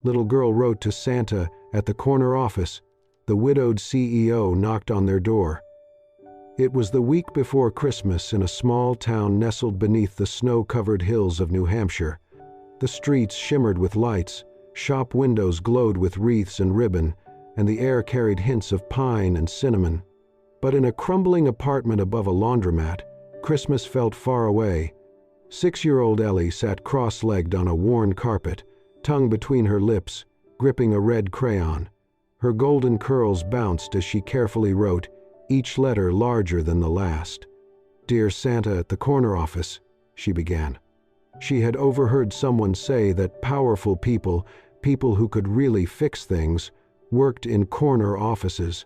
Little girl wrote to Santa at the corner office. The widowed CEO knocked on their door. It was the week before Christmas in a small town nestled beneath the snow-covered hills of New Hampshire. The streets shimmered with lights, shop windows glowed with wreaths and ribbon, and the air carried hints of pine and cinnamon. But in a crumbling apartment above a laundromat, Christmas felt far away. 6-year-old Ellie sat cross-legged on a worn carpet, tongue between her lips, gripping a red crayon. Her golden curls bounced as she carefully wrote, each letter larger than the last. "Dear Santa at the corner office," she began. She had overheard someone say that powerful people, people who could really fix things, worked in corner offices.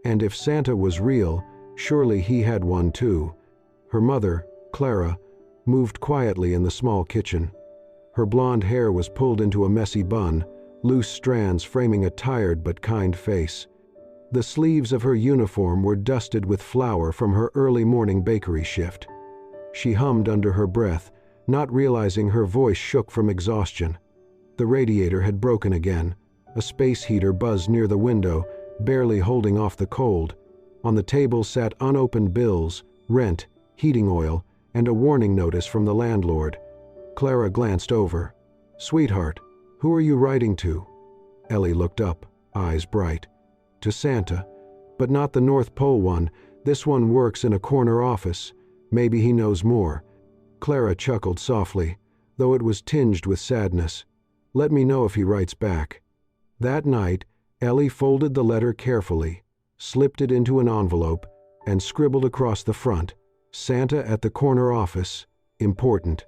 And if Santa was real, surely he had one too. Her mother, Clara, moved quietly in the small kitchen. Her blonde hair was pulled into a messy bun, loose strands framing a tired but kind face. The sleeves of her uniform were dusted with flour from her early morning bakery shift. She hummed under her breath, not realizing her voice shook from exhaustion. The radiator had broken again. A space heater buzzed near the window, barely holding off the cold. On the table sat unopened bills, rent, heating oil, and a warning notice from the landlord. Clara glanced over. "Sweetheart, who are you writing to?" Ellie looked up, eyes bright. "To Santa, but not the North Pole one. This one works in a corner office. Maybe he knows more." Clara chuckled softly, though it was tinged with sadness. "Let me know if he writes back." That night, Ellie folded the letter carefully, slipped it into an envelope, and scribbled across the front, "Santa at the corner office, important."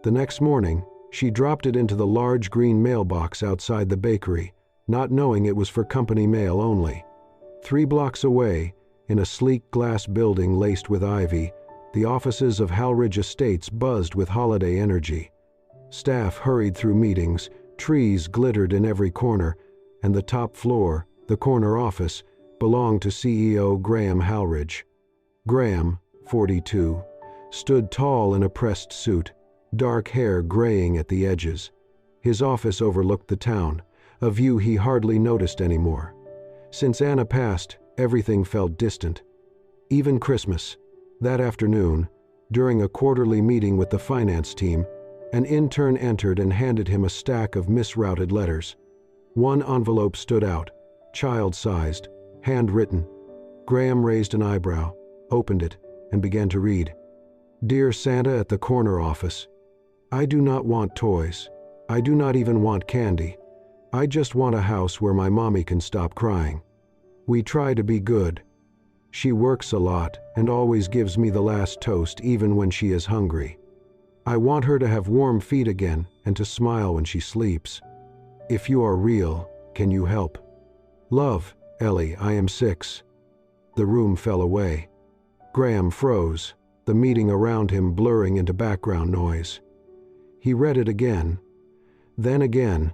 The next morning, she dropped it into the large green mailbox outside the bakery, not knowing it was for company mail only. 3 blocks away, in a sleek glass building laced with ivy, the offices of Halridge Estates buzzed with holiday energy. Staff hurried through meetings, trees glittered in every corner, and the top floor, the corner office, belonged to CEO Graham Halridge. Graham, 42, stood tall in a pressed suit, dark hair graying at the edges. His office overlooked the town, a view he hardly noticed anymore. Since Anna passed, everything felt distant. Even Christmas. That afternoon, during a quarterly meeting with the finance team, an intern entered and handed him a stack of misrouted letters. One envelope stood out, child-sized, handwritten. Graham raised an eyebrow, opened it, and began to read. "Dear Santa at the corner office, I do not want toys. I do not even want candy. I just want a house where my mommy can stop crying. We try to be good. She works a lot and always gives me the last toast even when she is hungry. I want her to have warm feet again and to smile when she sleeps. If you are real, can you help? Love, Ellie, I am 6. The room fell away. Graham froze, the meeting around him blurring into background noise. He read it again. Then again.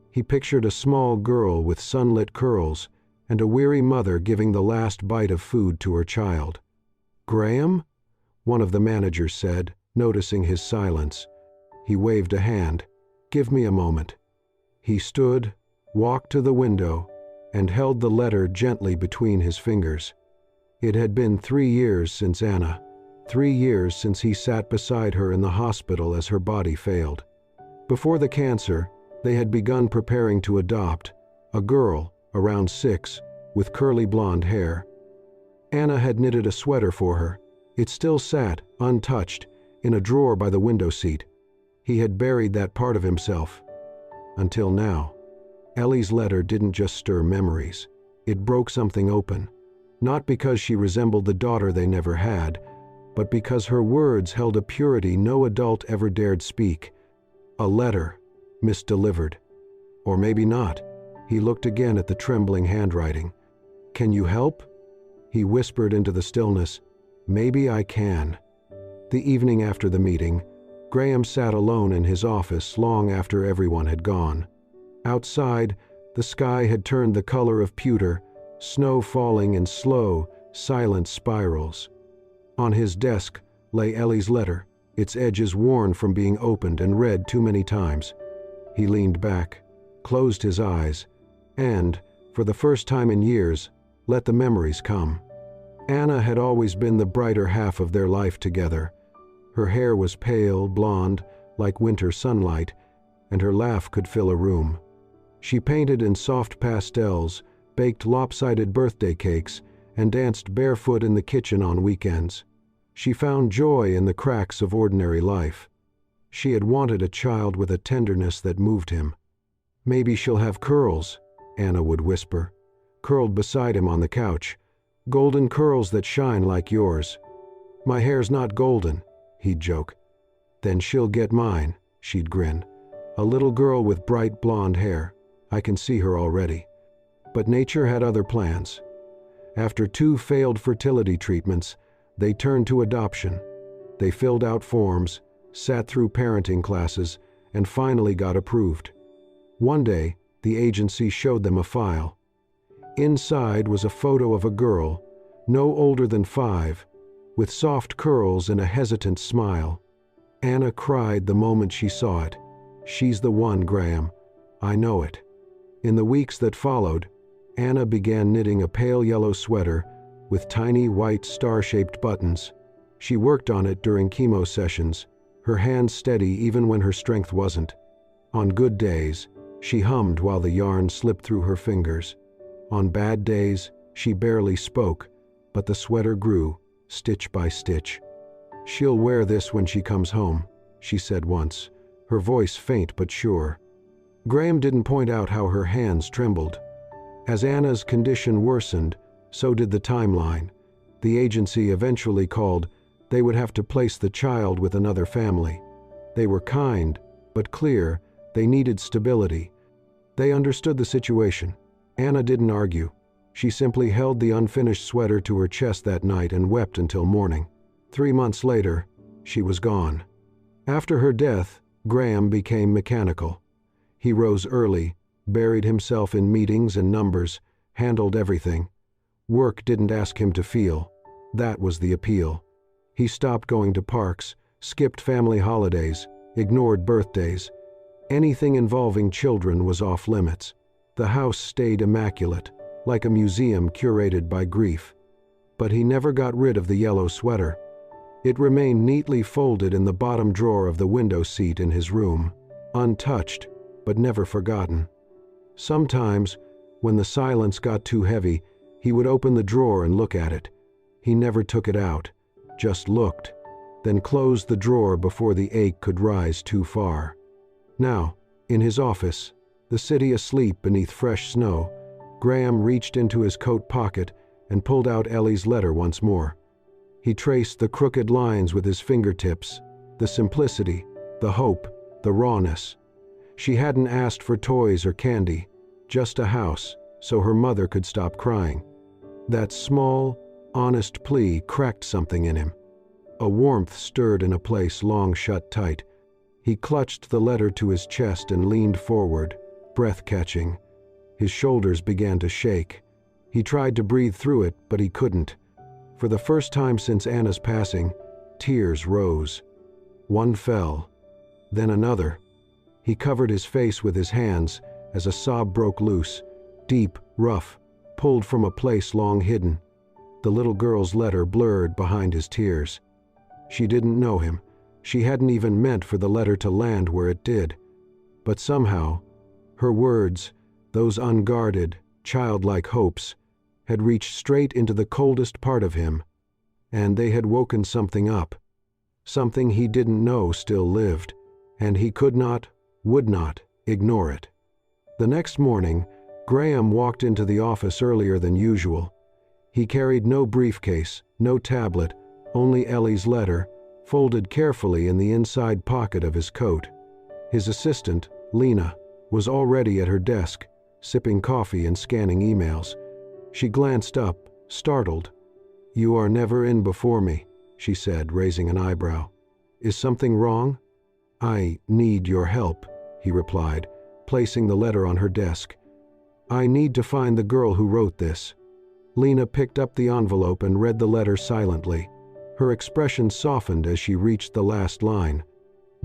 He pictured a small girl with sunlit curls and a weary mother giving the last bite of food to her child. "Graham?" one of the managers said, noticing his silence. He waved a hand. "Give me a moment." He stood, walked to the window, and held the letter gently between his fingers. It had been 3 years since Anna, 3 years since he sat beside her in the hospital as her body failed. Before the cancer, they had begun preparing to adopt a girl, around 6, with curly blonde hair. Anna had knitted a sweater for her. It still sat, untouched, in a drawer by the window seat. He had buried that part of himself. Until now. Ellie's letter didn't just stir memories. It broke something open. Not because she resembled the daughter they never had, but because her words held a purity no adult ever dared speak. A letter, misdelivered. Or maybe not. He looked again at the trembling handwriting. "Can you help?" He whispered into the stillness, "Maybe I can." The evening after the meeting, Graham sat alone in his office long after everyone had gone. Outside, the sky had turned the color of pewter, snow falling in slow, silent spirals. On his desk lay Ellie's letter, its edges worn from being opened and read too many times. He leaned back, closed his eyes, and, for the first time in years, let the memories come. Anna had always been the brighter half of their life together. Her hair was pale, blonde, like winter sunlight, and her laugh could fill a room. She painted in soft pastels, baked lopsided birthday cakes, and danced barefoot in the kitchen on weekends. She found joy in the cracks of ordinary life. She had wanted a child with a tenderness that moved him. "Maybe she'll have curls," Anna would whisper, curled beside him on the couch. "Golden curls that shine like yours." "My hair's not golden," he'd joke. "Then she'll get mine," she'd grin. "A little girl with bright blonde hair. I can see her already." But nature had other plans. After 2 failed fertility treatments, they turned to adoption. They filled out forms, sat through parenting classes, and finally got approved. One day, the agency showed them a file. Inside was a photo of a girl, no older than 5, with soft curls and a hesitant smile. Anna cried the moment she saw it. "She's the one, Graham. I know it." In the weeks that followed, Anna began knitting a pale yellow sweater with tiny white star-shaped buttons. She worked on it during chemo sessions, her hands steady even when her strength wasn't. On good days, she hummed while the yarn slipped through her fingers. On bad days, she barely spoke, but the sweater grew, stitch by stitch. "She'll wear this when she comes home," she said once, her voice faint but sure. Graham didn't point out how her hands trembled. As Anna's condition worsened, so did the timeline. The agency eventually called. They would have to place the child with another family. They were kind, but clear. They needed stability. They understood the situation. Anna didn't argue. She simply held the unfinished sweater to her chest that night and wept until morning. 3 months later, she was gone. After her death, Graham became mechanical. He rose early, buried himself in meetings and numbers, handled everything. Work didn't ask him to feel. That was the appeal. He stopped going to parks, skipped family holidays, ignored birthdays. Anything involving children was off limits. The house stayed immaculate, like a museum curated by grief. But he never got rid of the yellow sweater. It remained neatly folded in the bottom drawer of the window seat in his room, untouched, but never forgotten. Sometimes, when the silence got too heavy, he would open the drawer and look at it. He never took it out, just looked, then closed the drawer before the ache could rise too far. Now, in his office, the city asleep beneath fresh snow, Graham reached into his coat pocket and pulled out Ellie's letter once more. He traced the crooked lines with his fingertips, the simplicity, the hope, the rawness. She hadn't asked for toys or candy, just a house, so her mother could stop crying. That small, honest plea cracked something in him. A warmth stirred in a place long shut tight. He clutched the letter to his chest and leaned forward, breath catching. His shoulders began to shake. He tried to breathe through it, but he couldn't. For the first time since Anna's passing, tears rose. One fell, then another. He covered his face with his hands as a sob broke loose, deep, rough, pulled from a place long hidden. The little girl's letter blurred behind his tears. She didn't know him. She hadn't even meant for the letter to land where it did. But somehow, her words, those unguarded, childlike hopes, had reached straight into the coldest part of him, and they had woken something up. Something he didn't know still lived, and he could not, would not, ignore it. The next morning, Graham walked into the office earlier than usual. He carried no briefcase, no tablet, only Ellie's letter, folded carefully in the inside pocket of his coat. His assistant, Lena, was already at her desk, sipping coffee and scanning emails. She glanced up, startled. "You are never in before me," she said, raising an eyebrow. "Is something wrong?" "I need your help," he replied, placing the letter on her desk. "I need to find the girl who wrote this." Lena picked up the envelope and read the letter silently. Her expression softened as she reached the last line.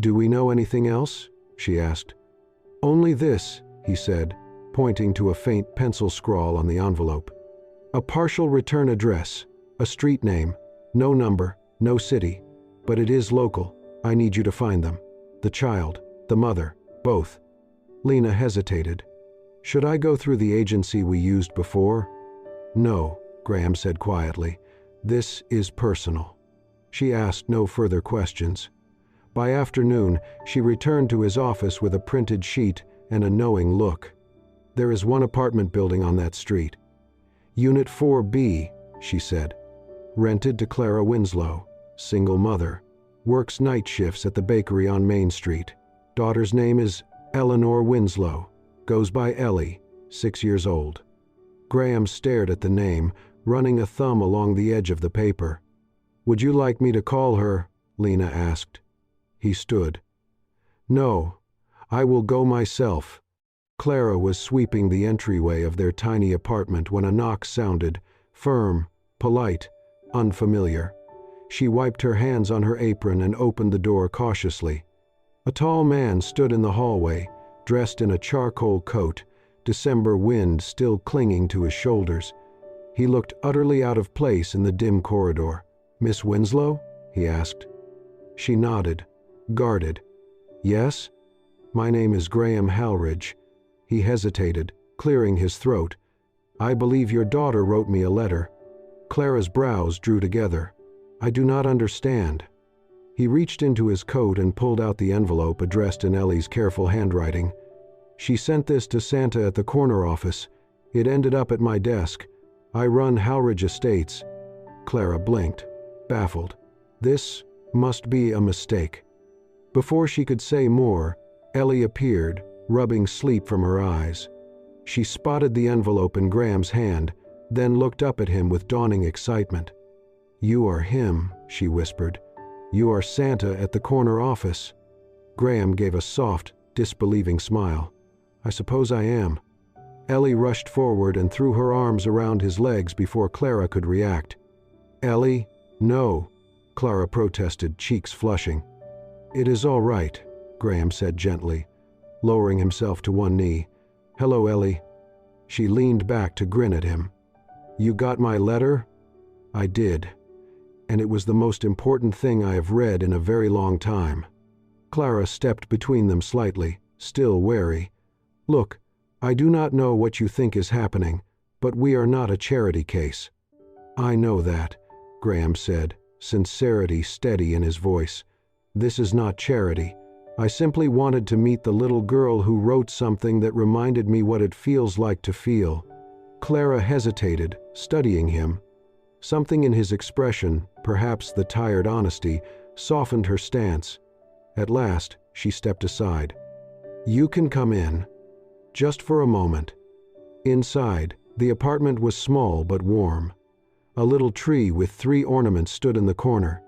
"Do we know anything else?" she asked. "Only this," he said, pointing to a faint pencil scrawl on the envelope. A partial return address, a street name, no number, no city, but it is local. I need you to find them. The child, the mother, both. Lena hesitated. Should I go through the agency we used before? No, Graham said quietly. This is personal. She asked no further questions. By afternoon, she returned to his office with a printed sheet and a knowing look. There is one apartment building on that street. Unit 4B, she said. Rented to Clara Winslow, single mother. Works night shifts at the bakery on Main Street. Daughter's name is Eleanor Winslow. Goes by Ellie, 6 years old. Graham stared at the name, running a thumb along the edge of the paper. Would you like me to call her? Lena asked. He stood. No, I will go myself. Clara was sweeping the entryway of their tiny apartment when a knock sounded, firm, polite, unfamiliar. She wiped her hands on her apron and opened the door cautiously. A tall man stood in the hallway, dressed in a charcoal coat, December wind still clinging to his shoulders. He looked utterly out of place in the dim corridor. Miss Winslow? He asked. She nodded, guarded. Yes? My name is Graham Halridge. He hesitated, clearing his throat. I believe your daughter wrote me a letter. Clara's brows drew together. I do not understand. He reached into his coat and pulled out the envelope addressed in Ellie's careful handwriting. She sent this to Santa at the corner office. It ended up at my desk. I run Halridge Estates. Clara blinked, baffled. This must be a mistake. Before she could say more, Ellie appeared, rubbing sleep from her eyes. She spotted the envelope in Graham's hand, then looked up at him with dawning excitement. You are him, she whispered. You are Santa at the corner office. Graham gave a soft, disbelieving smile. I suppose I am. Ellie rushed forward and threw her arms around his legs before Clara could react. Ellie, no, Clara protested, cheeks flushing. It is all right, Graham said gently, lowering himself to one knee. Hello, Ellie. She leaned back to grin at him. You got my letter? I did. And it was the most important thing I have read in a very long time. Clara stepped between them slightly, still wary. Look, I do not know what you think is happening, but we are not a charity case. I know that, Graham said, sincerity steady in his voice. This is not charity. I simply wanted to meet the little girl who wrote something that reminded me what it feels like to feel. Clara hesitated, studying him. Something in his expression, perhaps the tired honesty, softened her stance. At last, she stepped aside. You can come in. Just for a moment. Inside, the apartment was small but warm. A little tree with 3 ornaments stood in the corner.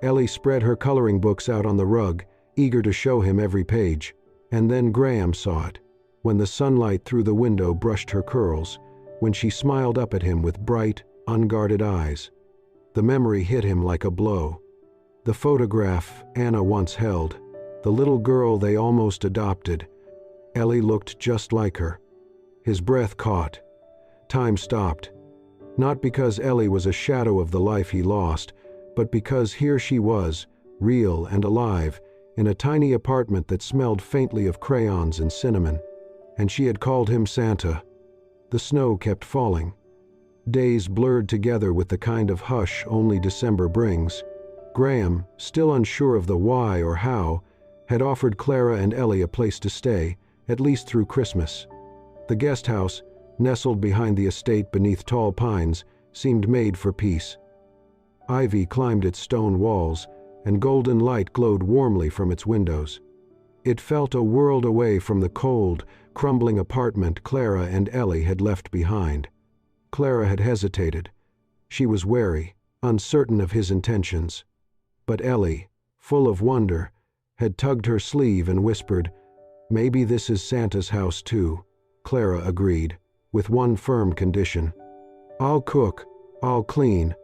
Ellie spread her coloring books out on the rug, eager to show him every page. And then Graham saw it, when the sunlight through the window brushed her curls, when she smiled up at him with bright, unguarded eyes. The memory hit him like a blow. The photograph Anna once held, the little girl they almost adopted. Ellie looked just like her. His breath caught. Time stopped. Not because Ellie was a shadow of the life he lost, but because here she was, real and alive, in a tiny apartment that smelled faintly of crayons and cinnamon. And she had called him Santa. The snow kept falling. Days blurred together with the kind of hush only December brings. Graham, still unsure of the why or how, had offered Clara and Ellie a place to stay, at least through Christmas. The guest house, nestled behind the estate beneath tall pines, seemed made for peace. Ivy climbed its stone walls, and golden light glowed warmly from its windows. It felt a world away from the cold, crumbling apartment Clara and Ellie had left behind. Clara had hesitated. She was wary, uncertain of his intentions. But Ellie, full of wonder, had tugged her sleeve and whispered, Maybe this is Santa's house too. Clara agreed, with one firm condition. I'll cook, I'll clean.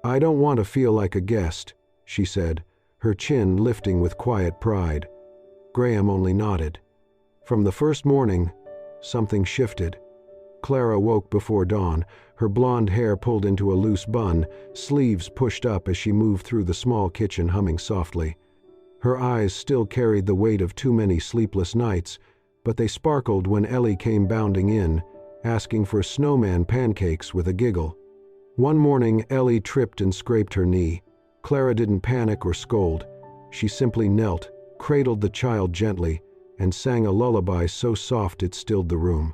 I don't want to feel like a guest, she said, her chin lifting with quiet pride. Graham only nodded. From the first morning, something shifted. Clara woke before dawn, her blonde hair pulled into a loose bun, sleeves pushed up as she moved through the small kitchen humming softly. Her eyes still carried the weight of too many sleepless nights, but they sparkled when Ellie came bounding in, asking for snowman pancakes with a giggle. One morning, Ellie tripped and scraped her knee. Clara didn't panic or scold. She simply knelt, cradled the child gently, and sang a lullaby so soft it stilled the room.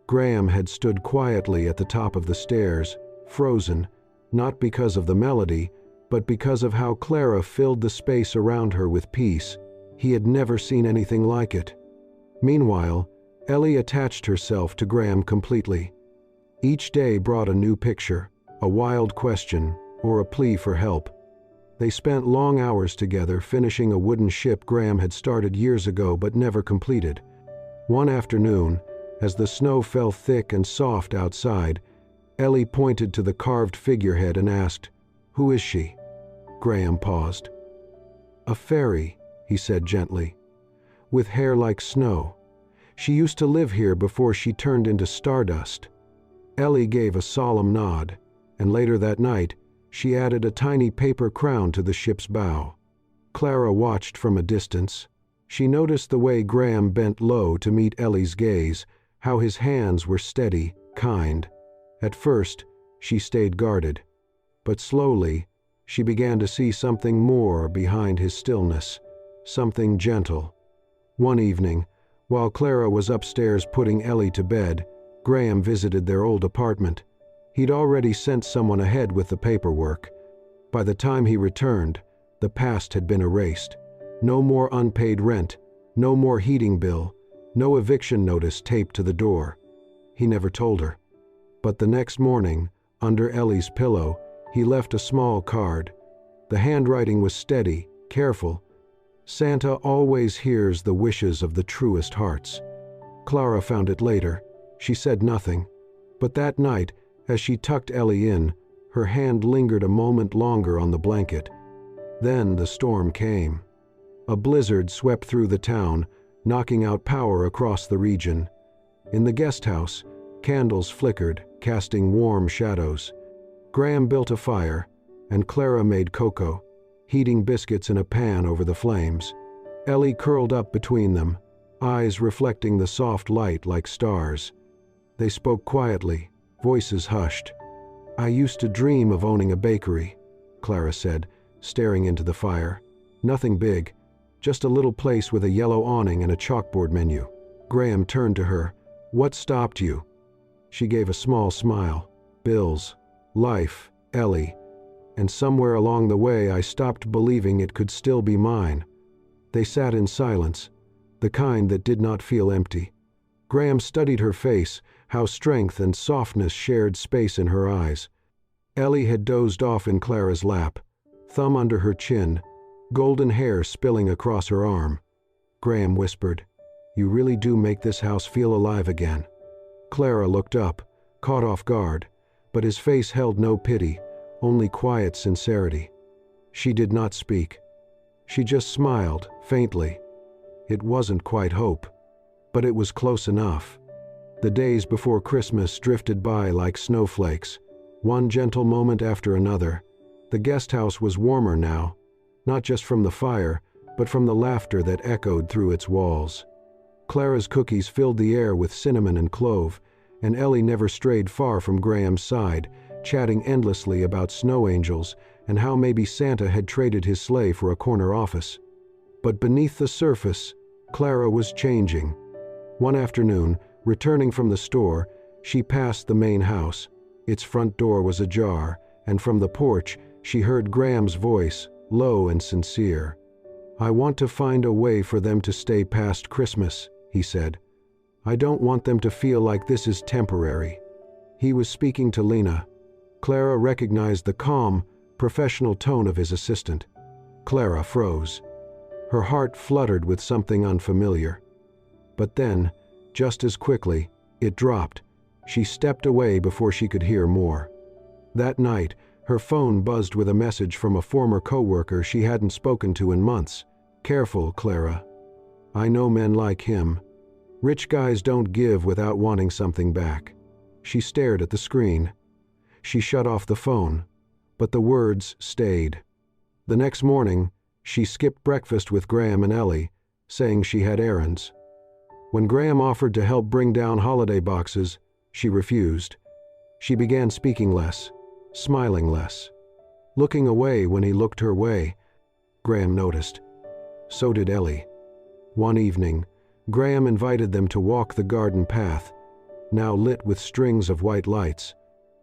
Graham had stood quietly at the top of the stairs, frozen, not because of the melody, but because of how Clara filled the space around her with peace. He had never seen anything like it. Meanwhile, Ellie attached herself to Graham completely. Each day brought a new picture, a wild question, or a plea for help. They spent long hours together finishing a wooden ship Graham had started years ago but never completed. One afternoon, as the snow fell thick and soft outside, Ellie pointed to the carved figurehead and asked, "Who is she?" Graham paused. "A fairy," he said gently, "with hair like snow. She used to live here before she turned into stardust." Ellie gave a solemn nod, and later that night, she added a tiny paper crown to the ship's bow. Clara watched from a distance. She noticed the way Graham bent low to meet Ellie's gaze, how his hands were steady, kind. At first, she stayed guarded, but slowly, she began to see something more behind his stillness, something gentle. One evening, while Clara was upstairs putting Ellie to bed, Graham visited their old apartment. He'd already sent someone ahead with the paperwork. By the time he returned, the past had been erased. No more unpaid rent, no more heating bill, no eviction notice taped to the door. He never told her. But the next morning, under Ellie's pillow, he left a small card. The handwriting was steady, careful. "Santa always hears the wishes of the truest hearts." Clara found it later. She said nothing. But that night, as she tucked Ellie in, her hand lingered a moment longer on the blanket. Then the storm came. A blizzard swept through the town, knocking out power across the region. In the guest house, candles flickered, casting warm shadows. Graham built a fire, and Clara made cocoa, heating biscuits in a pan over the flames. Ellie curled up between them, eyes reflecting the soft light like stars. They spoke quietly, voices hushed. "I used to dream of owning a bakery," Clara said, staring into the fire. "Nothing big, just a little place with a yellow awning and a chalkboard menu." Graham turned to her. "What stopped you?" She gave a small smile. "Bills, life, Ellie. And somewhere along the way I stopped believing it could still be mine." They sat in silence, the kind that did not feel empty. Graham studied her face, how strength and softness shared space in her eyes. Ellie had dozed off in Clara's lap, thumb under her chin, golden hair spilling across her arm. Graham whispered, "You really do make this house feel alive again." Clara looked up, caught off guard, but his face held no pity, only quiet sincerity. She did not speak. She just smiled, faintly. It wasn't quite hope, but it was close enough. The days before Christmas drifted by like snowflakes, one gentle moment after another. The guest house was warmer now, not just from the fire, but from the laughter that echoed through its walls. Clara's cookies filled the air with cinnamon and clove, and Ellie never strayed far from Graham's side, chatting endlessly about snow angels and how maybe Santa had traded his sleigh for a corner office. But beneath the surface, Clara was changing. One afternoon, returning from the store, she passed the main house. Its front door was ajar, and from the porch, she heard Graham's voice, low and sincere. "I want to find a way for them to stay past Christmas," he said. "I don't want them to feel like this is temporary." He was speaking to Lena. Clara recognized the calm, professional tone of his assistant. Clara froze. Her heart fluttered with something unfamiliar. But then, just as quickly, it dropped. She stepped away before she could hear more. That night, her phone buzzed with a message from a former coworker she hadn't spoken to in months. "Careful, Clara. I know men like him." Rich guys don't give without wanting something back. She stared at the screen. She shut off the phone, but the words stayed. The next morning, she skipped breakfast with Graham and Ellie, saying she had errands. When Graham offered to help bring down holiday boxes, she refused. She began speaking less, smiling less, looking away when he looked her way. Graham noticed. So did Ellie. One evening, Graham invited them to walk the garden path, now lit with strings of white lights.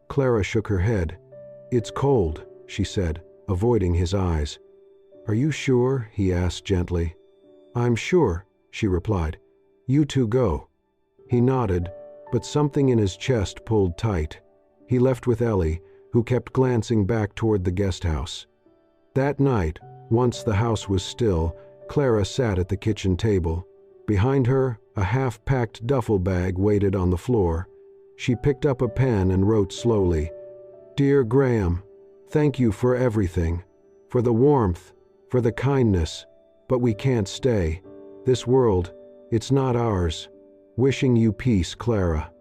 Clara shook her head. "It's cold," she said, avoiding his eyes. "Are you sure?" he asked gently. "I'm sure," she replied. "You two go." He nodded, but something in his chest pulled tight. He left with Ellie, who kept glancing back toward the guest house. That night, once the house was still, Clara sat at the kitchen table. Behind her, a half-packed duffel bag waited on the floor. She picked up a pen and wrote slowly, "Dear Graham, thank you for everything, for the warmth, for the kindness, but we can't stay. This world, it's not ours. Wishing you peace, Clara."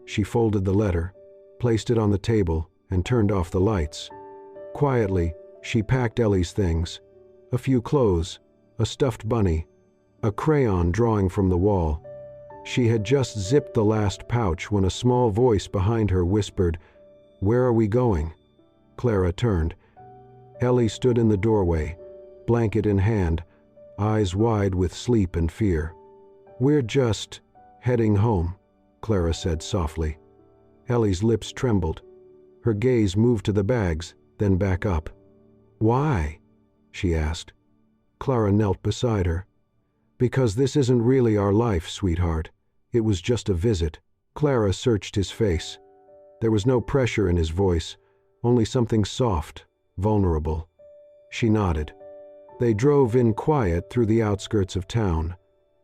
She folded the letter, placed it on the table, and turned off the lights. Quietly, she packed Ellie's things: a few clothes, a stuffed bunny, a crayon drawing from the wall. She had just zipped the last pouch when a small voice behind her whispered, "Where are we going?" Clara turned. Ellie stood in the doorway, blanket in hand, eyes wide with sleep and fear. "We're just heading home," Clara said softly. Ellie's lips trembled. Her gaze moved to the bags, then back up. "Why?" she asked. Clara knelt beside her. "Because this isn't really our life, sweetheart. It was just a visit." Clara searched his face. There was no pressure in his voice, only something soft, vulnerable. She nodded. They drove in quiet through the outskirts of town.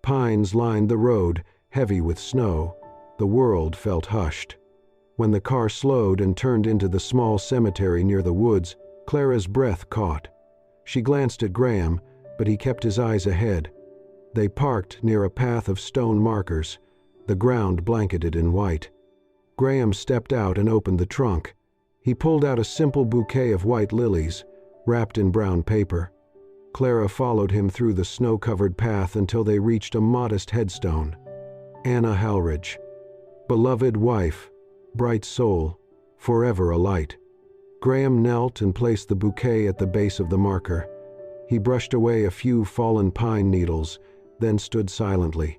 Pines lined the road, heavy with snow. The world felt hushed. When the car slowed and turned into the small cemetery near the woods, Clara's breath caught. She glanced at Graham, but he kept his eyes ahead. They parked near a path of stone markers, the ground blanketed in white. Graham stepped out and opened the trunk. He pulled out a simple bouquet of white lilies, wrapped in brown paper. Clara followed him through the snow-covered path until they reached a modest headstone. Anna Halridge. Beloved wife, bright soul, forever a light. Graham knelt and placed the bouquet at the base of the marker. He brushed away a few fallen pine needles, then stood silently.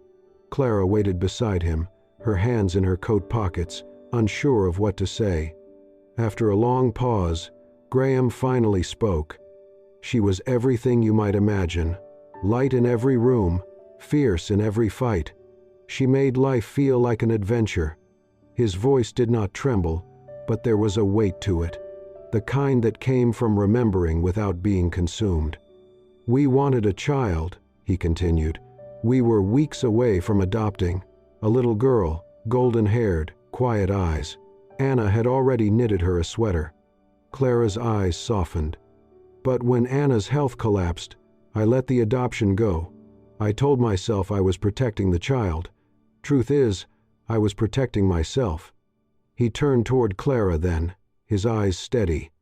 Clara waited beside him, her hands in her coat pockets, unsure of what to say. After a long pause, Graham finally spoke. She was everything you might imagine, light in every room, fierce in every fight. She made life feel like an adventure. His voice did not tremble, but there was a weight to it, the kind that came from remembering without being consumed. "We wanted a child," he continued. "We were weeks away from adopting. A little girl, golden-haired, quiet eyes. Anna had already knitted her a sweater." Clara's eyes softened. "But when Anna's health collapsed, I let the adoption go. I told myself I was protecting the child. Truth is, I was protecting myself." He turned toward Clara then, his eyes steady.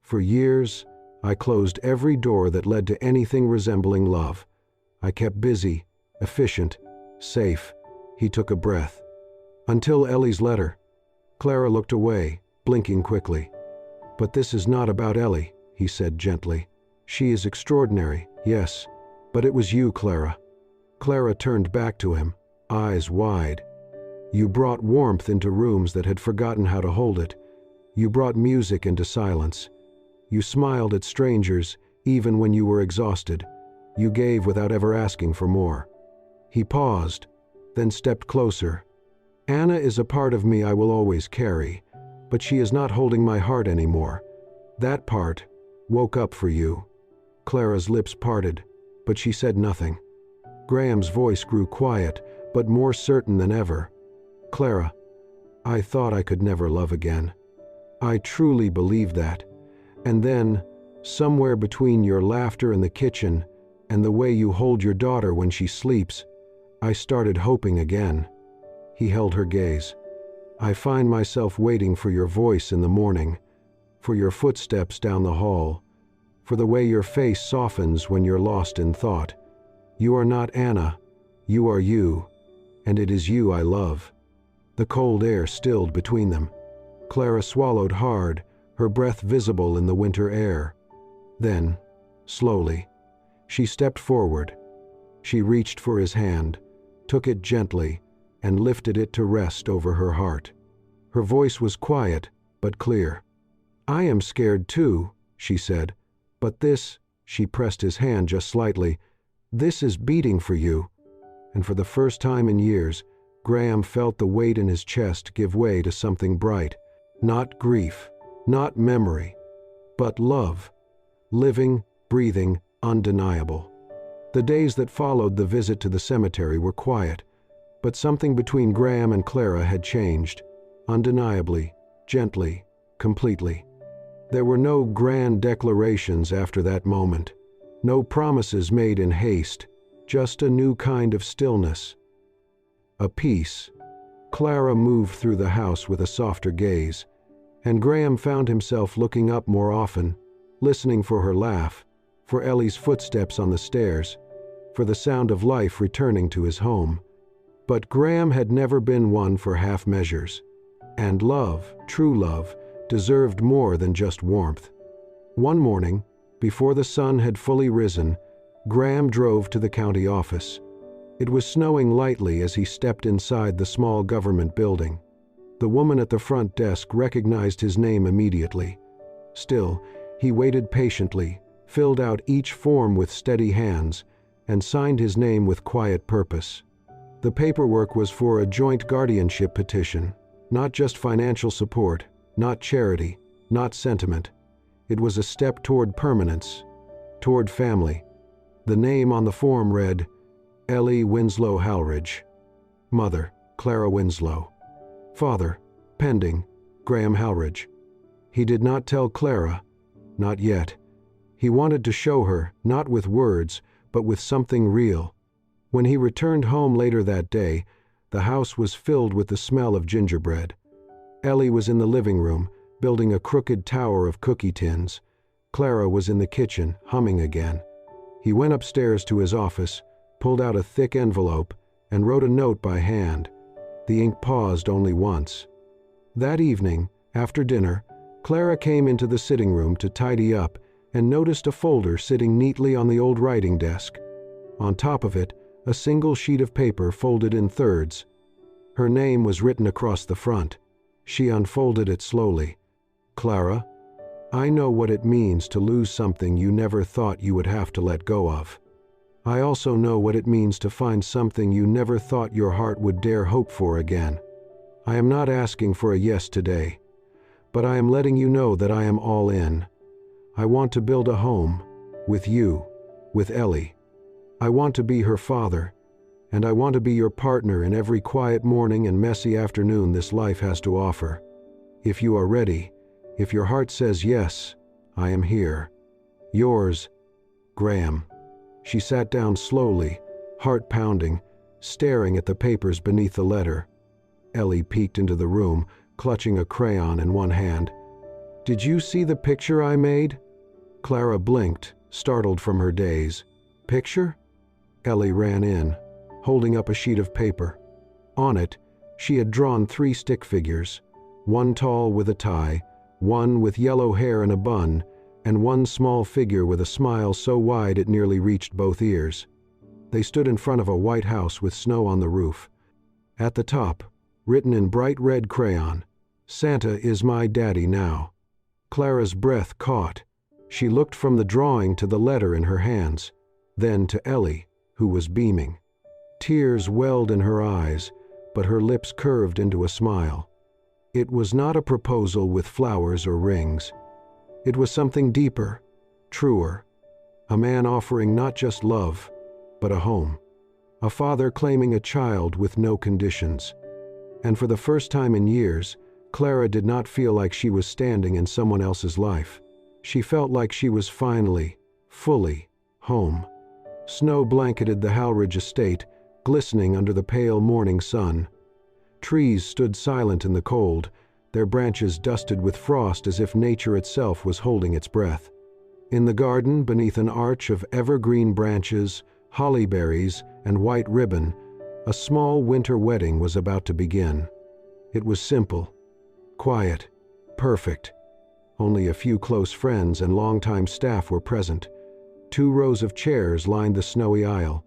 "For years, I closed every door that led to anything resembling love. I kept busy, efficient, safe." He took a breath. "Until Ellie's letter." Clara looked away, blinking quickly. "But this is not about Ellie," he said gently. "She is extraordinary, yes, but it was you, Clara." Clara turned back to him, eyes wide. "You brought warmth into rooms that had forgotten how to hold it. You brought music into silence. You smiled at strangers, even when you were exhausted. You gave without ever asking for more." He paused, then stepped closer. "Anna is a part of me I will always carry, but she is not holding my heart anymore. That part woke up for you." Clara's lips parted, but she said nothing. Graham's voice grew quiet, but more certain than ever. "Clara, I thought I could never love again. I truly believed that. And then, somewhere between your laughter in the kitchen and the way you hold your daughter when she sleeps, I started hoping again. He held her gaze. I find myself waiting for your voice in the morning, for your footsteps down the hall, for the way your face softens when you're lost in thought. You are not Anna, you are you, and it is you I love. The cold air stilled between them. Clara swallowed hard, her breath visible in the winter air. Then, slowly, she stepped forward. She reached for his hand, took it gently, and lifted it to rest over her heart. Her voice was quiet, but clear. I am scared too, she said, but this, she pressed his hand just slightly, this is beating for you. And for the first time in years, Graham felt the weight in his chest give way to something bright. Not grief, not memory, but love. Living, breathing, undeniable. The days that followed the visit to the cemetery were quiet, but something between Graham and Clara had changed. Undeniably, gently, completely. There were no grand declarations after that moment. No promises made in haste, just a new kind of stillness. A peace. Clara moved through the house with a softer gaze, and Graham found himself looking up more often, listening for her laugh, for Ellie's footsteps on the stairs, for the sound of life returning to his home. But Graham had never been one for half measures, and love, true love, deserved more than just warmth. One morning, before the sun had fully risen, Graham drove to the county office. It was snowing lightly as he stepped inside the small government building. The woman at the front desk recognized his name immediately. Still, he waited patiently, filled out each form with steady hands, and signed his name with quiet purpose. The paperwork was for a joint guardianship petition, not just financial support, not charity, not sentiment. It was a step toward permanence, toward family. The name on the form read, Ellie Winslow Halridge. Mother, Clara Winslow. Father, pending, Graham Halridge. He did not tell Clara, not yet. He wanted to show her, not with words, but with something real. When he returned home later that day, the house was filled with the smell of gingerbread. Ellie was in the living room, building a crooked tower of cookie tins. Clara was in the kitchen, humming again. He went upstairs to his office, pulled out a thick envelope, and wrote a note by hand. The ink paused only once. That evening, after dinner, Clara came into the sitting room to tidy up and noticed a folder sitting neatly on the old writing desk. On top of it, a single sheet of paper folded in thirds. Her name was written across the front. She unfolded it slowly. Clara, I know what it means to lose something you never thought you would have to let go of. I also know what it means to find something you never thought your heart would dare hope for again. I am not asking for a yes today, but I am letting you know that I am all in. I want to build a home, with you, with Ellie. I want to be her father, and I want to be your partner in every quiet morning and messy afternoon this life has to offer. If you are ready, if your heart says yes, I am here. Yours, Graham. She sat down slowly, heart pounding, staring at the papers beneath the letter. Ellie peeked into the room, clutching a crayon in one hand. Did you see the picture I made? Clara blinked, startled from her daze. Picture? Ellie ran in, holding up a sheet of paper. On it, she had drawn 3 stick figures, one tall with a tie, one with yellow hair and a bun, and one small figure with a smile so wide it nearly reached both ears. They stood in front of a white house with snow on the roof. At the top, written in bright red crayon, Santa is my daddy now. Clara's breath caught. She looked from the drawing to the letter in her hands, then to Ellie, who was beaming. Tears welled in her eyes, but her lips curved into a smile. It was not a proposal with flowers or rings. It was something deeper, truer. A man offering not just love, but a home. A father claiming a child with no conditions. And for the first time in years, Clara did not feel like she was standing in someone else's life. She felt like she was finally, fully, home. Snow blanketed the Halridge estate, glistening under the pale morning sun. Trees stood silent in the cold, their branches dusted with frost as if nature itself was holding its breath. In the garden, beneath an arch of evergreen branches, holly berries, and white ribbon, a small winter wedding was about to begin. It was simple, quiet, perfect. Only a few close friends and longtime staff were present. 2 rows of chairs lined the snowy aisle.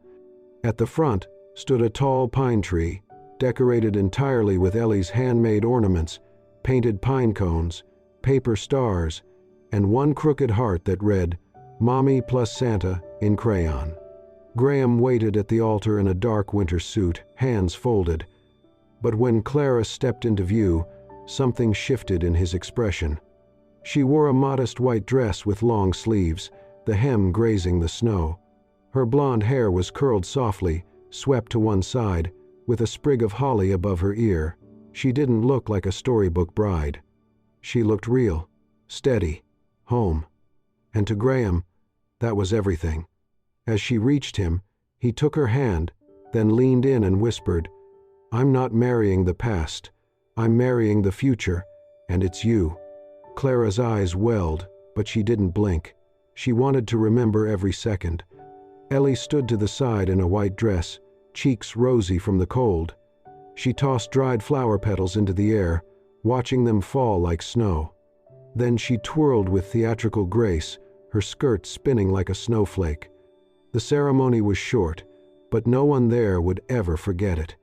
At the front stood a tall pine tree, decorated entirely with Ellie's handmade ornaments, painted pine cones, paper stars, and one crooked heart that read, "Mommy plus Santa," in crayon. Graham waited at the altar in a dark winter suit, hands folded. But when Clara stepped into view, something shifted in his expression. She wore a modest white dress with long sleeves, the hem grazing the snow. Her blonde hair was curled softly, swept to one side, with a sprig of holly above her ear. She didn't look like a storybook bride. She looked real, steady, home. And to Graham, that was everything. As she reached him, he took her hand, then leaned in and whispered, "I'm not marrying the past. I'm marrying the future, and it's you." Clara's eyes welled, but she didn't blink. She wanted to remember every second. Ellie stood to the side in a white dress, cheeks rosy from the cold. She tossed dried flower petals into the air, watching them fall like snow. Then she twirled with theatrical grace, her skirt spinning like a snowflake. The ceremony was short, but no one there would ever forget it.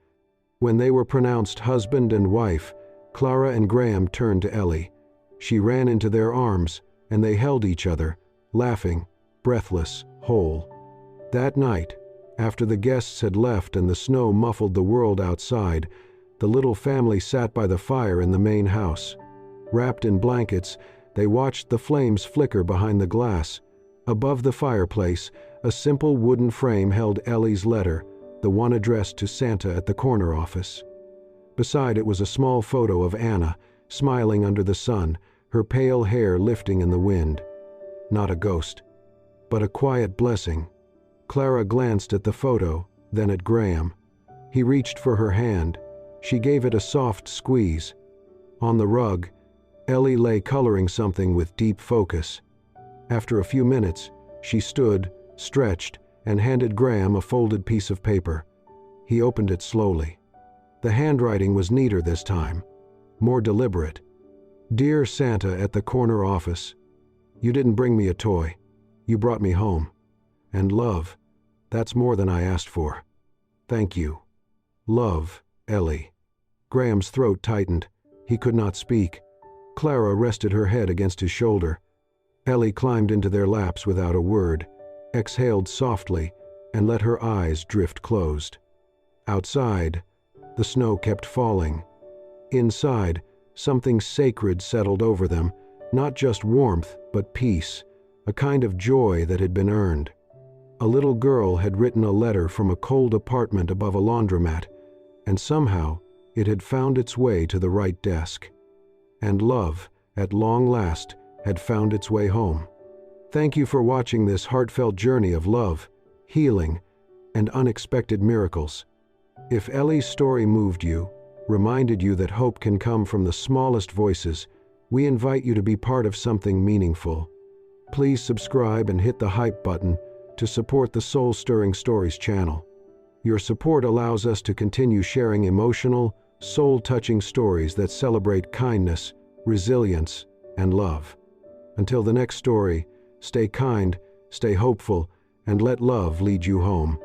When they were pronounced husband and wife, Clara and Graham turned to Ellie. She ran into their arms, and they held each other, laughing, breathless, whole. That night, after the guests had left and the snow muffled the world outside, the little family sat by the fire in the main house. Wrapped in blankets, they watched the flames flicker behind the glass. Above the fireplace, a simple wooden frame held Ellie's letter, the one addressed to Santa at the corner office. Beside it was a small photo of Anna, smiling under the sun, her pale hair lifting in the wind. Not a ghost, but a quiet blessing. Clara glanced at the photo, then at Graham. He reached for her hand. She gave it a soft squeeze. On the rug, Ellie lay coloring something with deep focus. After a few minutes, she stood, stretched, and handed Graham a folded piece of paper. He opened it slowly. The handwriting was neater this time, more deliberate. "Dear Santa at the corner office, you didn't bring me a toy. You brought me home. And love, that's more than I asked for. Thank you. Love, Ellie." Graham's throat tightened. He could not speak. Clara rested her head against his shoulder. Ellie climbed into their laps without a word, exhaled softly, and let her eyes drift closed. Outside, the snow kept falling. Inside, something sacred settled over them, not just warmth, but peace, a kind of joy that had been earned. A little girl had written a letter from a cold apartment above a laundromat, and somehow it had found its way to the right desk. And love, at long last, had found its way home. Thank you for watching this heartfelt journey of love, healing, and unexpected miracles. If Ellie's story moved you, reminded you that hope can come from the smallest voices, we invite you to be part of something meaningful. Please subscribe and hit the hype button to support the Soul Stirring Stories channel. Your support allows us to continue sharing emotional, soul-touching stories that celebrate kindness, resilience, and love. Until the next story, stay kind, stay hopeful, and let love lead you home.